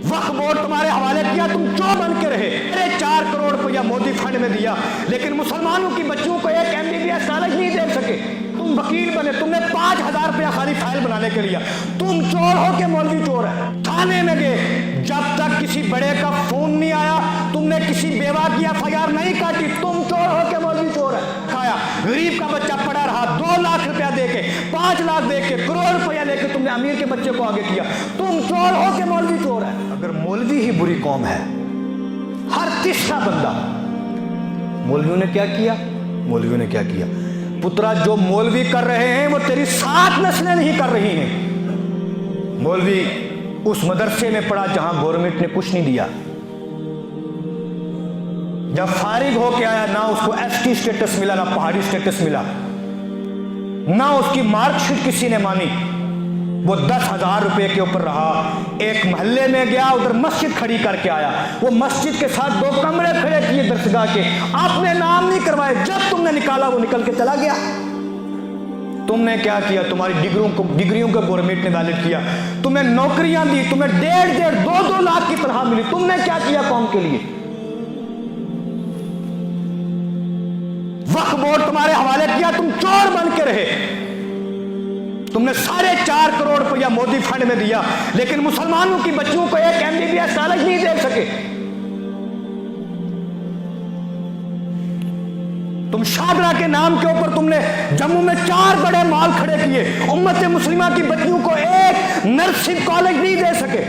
वक्फ board तुम्हारे हवाले किया, तुम चोर बन के रहे। अरे 4 करोड़ रुपया मोदी फंड में दिया, लेकिन मुसलमानों की बच्चों को एक MBBS कॉलेज नहीं दे सके। तुम वकील बने, तुमने 5000 रुपया खाली फाइल बनाने के लिए। तुम चोर हो के मौलवी चोर है। थाने में गए, जब तक किसी बड़े का फोन नहीं आया, तुमने किसी बेवा की FIR नहीं काटी। तुम चोर हो के मौलवी चोर है। खाया गरीब का बच्चा पड़ा रहा, 2 लाख रुपया देके, 5 लाख देके, करोड़ रुपया लेके तुमने अमीर के बच्चे को आगे किया। तुम चोर हो के मौलवी चोर है। अगर मौलवी ही बुरी कौम है, हर तीसरा बंदा, मौलवियों ने क्या किया? मौलवियों ने क्या किया? पुत्रा, जो मौलवी कर रहे हैं वो तेरी 7 नस्लें नहीं कर रही हैं। मौलवी उस मदरसे में पढ़ा जहां गवर्नमेंट ने कुछ नहीं दिया। जब फारिग होके आया, ना उसको ST स्टेटस मिला, ना पहाड़ी स्टेटस मिला, ना उसकी मार्कशीट किसी ने मानी। वो 10,000 रुपए के ऊपर रहा। एक मोहल्ले में गया, उधर मस्जिद खड़ी करके आया। वो मस्जिद के साथ 2 कमरे खड़े किए दरसगाह के, आपने नाम नहीं करवाए। जब तुमने निकाला, वो निकल के चला गया। तुमने क्या किया? तुम्हारी डिग्रियों को गवर्नमेंट ने वैलिड किया, तुम्हें नौकरियां दी, तुम्हें 1.5 2 लाख की तनख्वाह मिली। तुमने क्या किया कौम के लिए? वक्फ बोर्ड तुम्हारे हवाले किया, तुम चोर बन के रहे। तुमने 4.5 करोड़ रुपया मोदी फंड में दिया, लेकिन मुसलमानों की बच्चों को एक MBBS कॉलेज नहीं दे सके। तुम शादरा के नाम के ऊपर तुमने जम्मू में 4 बड़े मॉल खड़े किए, उम्मत मुस्लिमा की बच्चियों को एक नर्सिंग कॉलेज नहीं दे सके।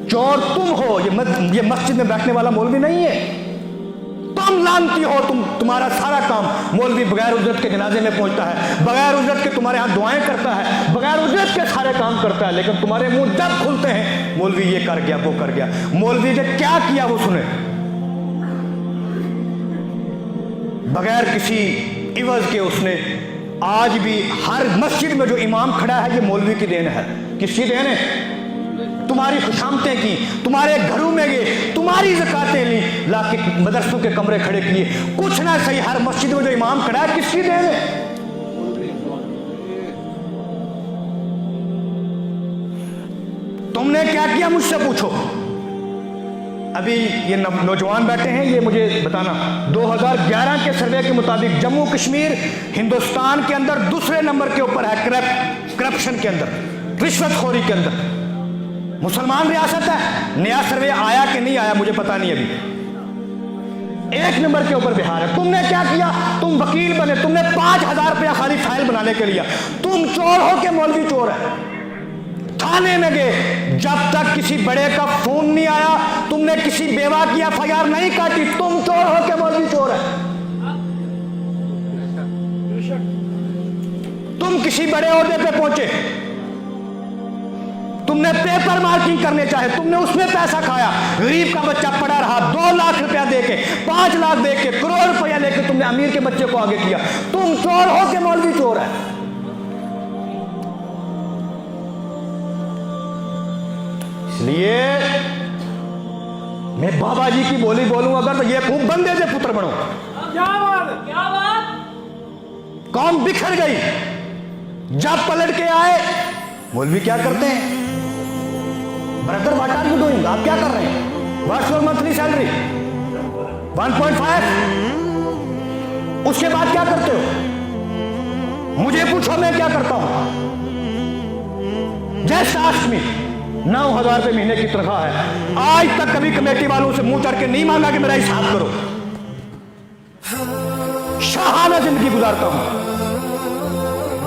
चोर तुम हो, ये मस्जिद में बैठने वाला मौलवी नहीं है। तुम लानती हो। तुम्हारा सारा काम, मौलवी बगैर उजरत के जनाजे में पहुंचता है, बगैर उजरत के तुम्हारे यहाँ दुआएं करता है, बगैर उजरत के सारे काम करता है, लेकिन तुम्हारे मुंह जब खुलते हैं, मौलवी ये कर गया, वो कर गया। मौलवी ने क्या किया वो सुने, बगैर किसी इवज के उसने आज भी हर मस्जिद में जो इमाम खड़ा है, ये मौलवी की देन है। किसकी देन है? तुम्हारी खुशामतें की, तुम्हारे घरों में गए, तुम्हारी ज़कातें ली, लाके मदरसों के कमरे खड़े किए। कुछ ना सही, हर मस्जिद में जो इमाम खड़ा है, किसकी देन है? तुमने क्या किया मुझसे पूछो। अभी ये नौजवान बैठे हैं, ये मुझे बताना, 2011 के सर्वे के मुताबिक जम्मू कश्मीर हिंदुस्तान के अंदर दूसरे नंबर के ऊपर है करप्शन के अंदर, रिश्वतखोरी के अंदर। मुसलमान रियासत है। नया सर्वे आया कि नहीं आया मुझे पता नहीं, अभी 1 नंबर के ऊपर बिहार है। तुमने क्या किया? तुम वकील बने, तुमने 5000 रुपया खाली फाइल बनाने के लिए। तुम चोर हो के मौलवी चोर है। थाने में गए, जब तक किसी बड़े का फोन नहीं आया, तुमने किसी बेवा की FIR नहीं काटी। तुम चोर हो के मौलवी चोर है। तुम किसी बड़े ओहदे पे पहुंचे, तुमने पेपर मार्किंग करने चाहे, तुमने उसमें पैसा खाया। गरीब का बच्चा पड़ा रहा, 2 लाख रुपया देके, 5 लाख देके, करोड़ रुपया लेके तुमने अमीर के बच्चे को आगे किया। तुम चोर हो के मौलवी चोर है। इसलिए मैं बाबा जी की बोली बोलूं अगर, तो ये खूब बंदे से पुत्र बनो। क्या बात? कौम बिखर गई। जब पलट के आए, मौलवी क्या करते हैं? Brother, what are you doing? आप क्या कर रहे हैं? What's your monthly salary? 1.5। उसके बाद क्या करते हो? मुझे पूछो मैं क्या करता हूं। Just ask me. 9,000 रुपये महीने की तनख्वाह है। आज तक कभी कमेटी वालों से मुंह चढ़ के नहीं मांगा कि मेरा हिसाब करो। शाहाना जिंदगी गुजारता हूं।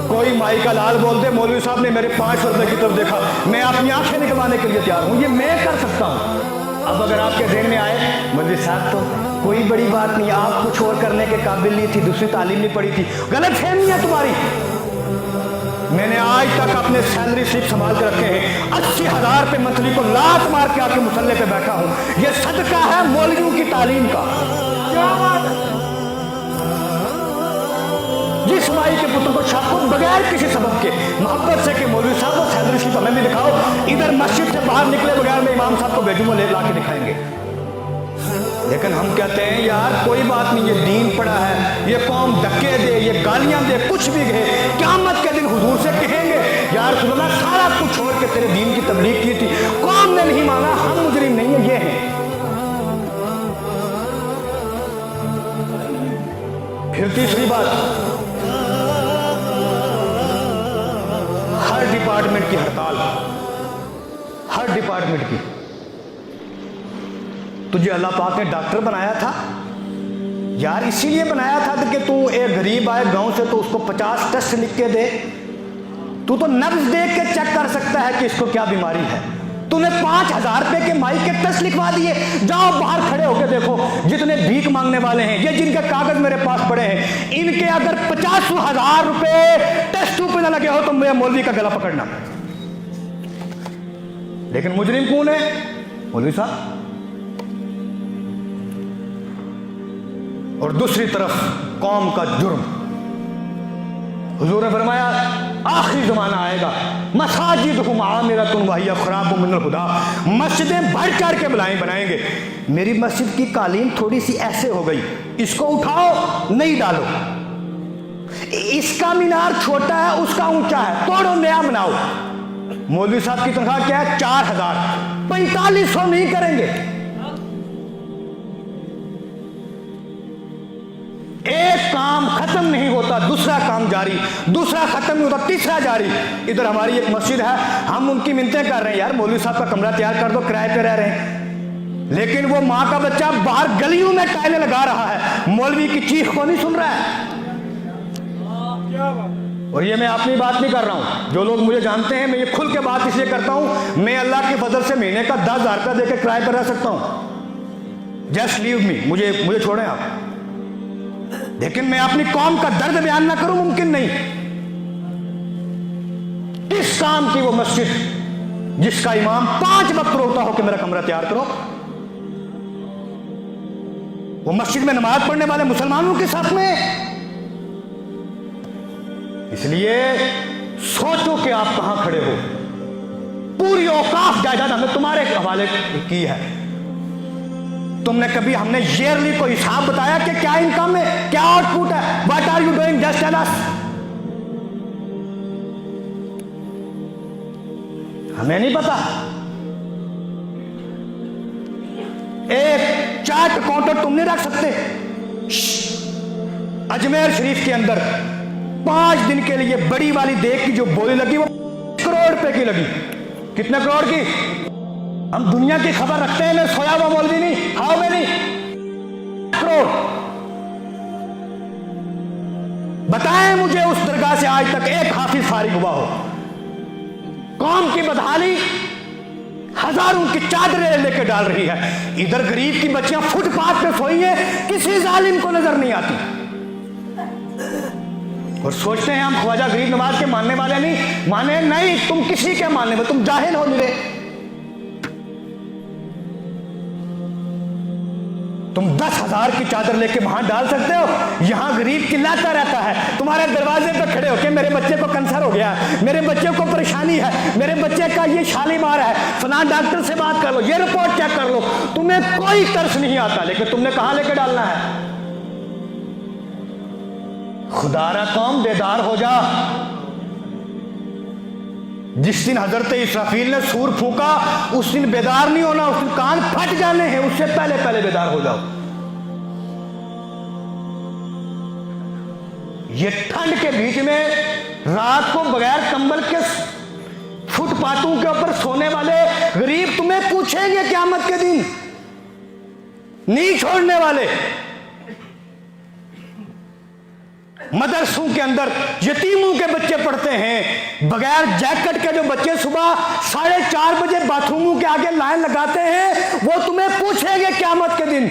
कोई माई का लाल बोल दे, मौलवी साहब ने मेरे 500 रुपए की तरफ देखा, मैं अपनी आंखें निकलवाने के लिए तैयार हूं। ये मैं कर सकता हूं। अब अगर आपके ज़हन में आए, मौलवी साहब तो कोई बड़ी बात नहीं, आप कुछ और करने के काबिल नहीं थी, दूसरी तालीम नहीं पड़ी थी, गलत फहमी है तुम्हारी। मैंने आज तक अपने सैलरी स्लिप संभाल कर रखे हैं। 80,000 रुपये मंथली को लात मार के आके मुसल्ले पे बैठा हूं। यह सदका है मौलवियों की तालीम का। क्या बात है? जिस माई के पुत्र को शाकुर बगैर किसी सबब के मोहब्बत से कि मौलवी साहब को सैलरी स्लिप हमें भी दिखाओ, इधर मस्जिद से बाहर निकले बगैर मैं इमाम साहब को बेडरूम में ले ला के दिखाएंगे। लेकिन हम कहते हैं यार कोई बात नहीं, ये दीन पड़ा है, ये कौम धक्के दे, ये गालियां दे, कुछ भी कहे, क़यामत के दिन हुजूर से कहेंगे यार रसूलुल्लाह सारा कुछ छोड़ के तेरे दीन की तबलीग की थी, कौम ने नहीं माना, हम मुजरिम नहीं है, ये हैं। फिर तीसरी बात, हर डिपार्टमेंट की हड़ताल, हर डिपार्टमेंट की। तुझे अल्लाह पाक ने डॉक्टर बनाया था यार, इसीलिए बनाया था कि तू एक गरीब आए गांव से तो उसको 50 टेस्ट लिख के दे। तू तो नब्ज देख के चेक कर सकता है कि इसको क्या बीमारी है। तूने 5000 रुपए के माइक के टेस्ट लिखवा दिए। जाओ बाहर खड़े होकर देखो, जितने भीख मांगने वाले हैं, ये जिनके कागज मेरे पास पड़े हैं, इनके अगर 50,000 रुपए टेस्ट पे ना लगे हो तो मेरे मौलवी का गला पकड़ना। लेकिन मुजरिम कौन है? मौलवी साहब। और दूसरी तरफ कौम का जुर्म। हुजूर ने फरमाया आखिरी जमाना आएगा, मसाजिदहुम आमिरतुन व हिय खराबुम मिनल हुदा, मस्जिदें बढ़ चढ़ के बनाएंगे। मेरी मस्जिद की कालीन थोड़ी सी ऐसे हो गई, इसको उठाओ नहीं डालो, इसका मीनार छोटा है उसका ऊंचा है, तोड़ो नया बनाओ। मौलवी साहब की तनख्वाह क्या है? 4000। 4500 नहीं करेंगे। एक काम खत्म नहीं होता, दूसरा काम जारी, दूसरा खत्म नहीं होता, तीसरा जारी। इधर हमारी एक मस्जिद है, हम उनकी मिन्नतें कर रहे हैं यार मौलवी साहब का कमरा तैयार कर दो, किराए पे रह रहे हैं, लेकिन वो माँ का बच्चा बाहर गलियों में टाइलें लगा रहा है, मौलवी की चीख को नहीं सुन रहा है। और ये मैं अपनी बात नहीं कर रहा हूं, जो लोग मुझे जानते हैं, मैं ये खुल के बात इसलिए करता हूं, मैं अल्लाह के फजल से महीने का 10,000 रुपया देकर किराए पर रह सकता हूं। जस्ट लीव मी, मुझे छोड़ें आप। लेकिन मैं अपनी कौम का दर्द बयान ना करूं, मुमकिन नहीं। इस काम की वो मस्जिद जिसका इमाम 5 वक्त रोकता हो कि मेरा कमरा तैयार करो, वो मस्जिद में नमाज पढ़ने वाले मुसलमानों के साथ में। इसलिए सोचो कि आप कहां खड़े हो। पूरी औकाफ जायदाद हमने तुम्हारे हवाले की है। तुमने कभी हमने ईयरली को हिसाब बताया कि क्या इनकम है, क्या आउटपुट है? What are you doing? Just tell us. हमें नहीं पता। एक चार्ट अकाउंटर तुम नहीं रख सकते। अजमेर शरीफ के अंदर 5 दिन के लिए बड़ी वाली देख की जो बोली लगी वो करोड़ रुपए की लगी। कितने करोड़ की? हम दुनिया की खबर रखते हैं, मैं सोया हुआ मौलवी नहीं। How many crore? बताएं मुझे उस दरगाह से आज तक एक हाफिज फारिग हुआ हो। कौम की बदहाली हजारों की चादरें लेकर डाल रही है। इधर गरीब की बच्चियां फुटपाथ पे सोई हैं, किसी जालिम को नजर नहीं आती। और सोचते हैं हम ख्वाजा गरीब नवाज के मानने वाले नहीं। माने नहीं, तुम किसी के मानने में, तुम जाहिल हो निरे। तुम 10,000 की चादर लेके वहां डाल सकते हो, यहां गरीब चिल्लाता रहता है तुम्हारे दरवाजे पे खड़े होके, मेरे बच्चे को कैंसर हो गया, मेरे बच्चे को परेशानी है, मेरे बच्चे का ये शालीमार है, फलां डॉक्टर से बात कर लो, ये रिपोर्ट चेक कर लो। तुम्हें कोई तरस नहीं आता, लेकिन तुमने कहां लेके डालना है? खुदारा कौम बेदार हो जा। जिस दिन हजरत इसराफील ने सूर फूका उस दिन बेदार नहीं होना, उस दिन कान फट जाने हैं, उससे पहले पहले बेदार हो जाओ। ये ठंड के बीच में रात को बगैर कंबल के फुटपाथों के ऊपर सोने वाले गरीब तुम्हें पूछेंगे क़यामत के दिन, नहीं छोड़ने वाले। मदरसों के अंदर यतीमों के बच्चे पढ़ते हैं, बगैर जैकेट के जो बच्चे सुबह 4:30 बजे बाथरूमों के आगे लाइन लगाते हैं, वो तुम्हें पूछेंगे क़यामत के दिन।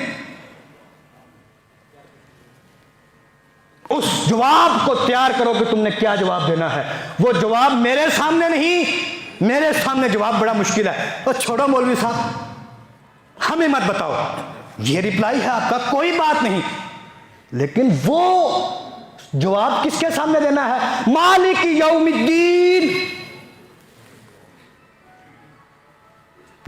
उस जवाब को तैयार करो कि तुमने क्या जवाब देना है। वो जवाब मेरे सामने नहीं, मेरे सामने जवाब बड़ा मुश्किल है। तो छोड़ो मौलवी साहब, हमें मत बताओ, ये रिप्लाई है आपका, कोई बात नहीं। लेकिन वो जवाब किसके सामने देना है? मालिक यौमिद्दीन।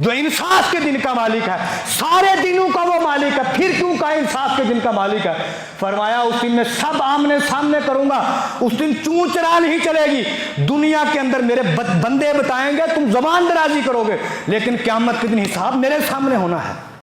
जो इंसाफ के दिन का मालिक है, सारे दिनों का वो मालिक है, फिर क्यों कहा इंसाफ के दिन का मालिक है? फरमाया उस दिन मैं सब आमने सामने करूंगा, उस दिन चूं चरा नहीं चलेगी। दुनिया के अंदर मेरे बंदे बताएंगे, तुम जबान दराजी करोगे, लेकिन क़यामत के दिन हिसाब मेरे सामने होना है।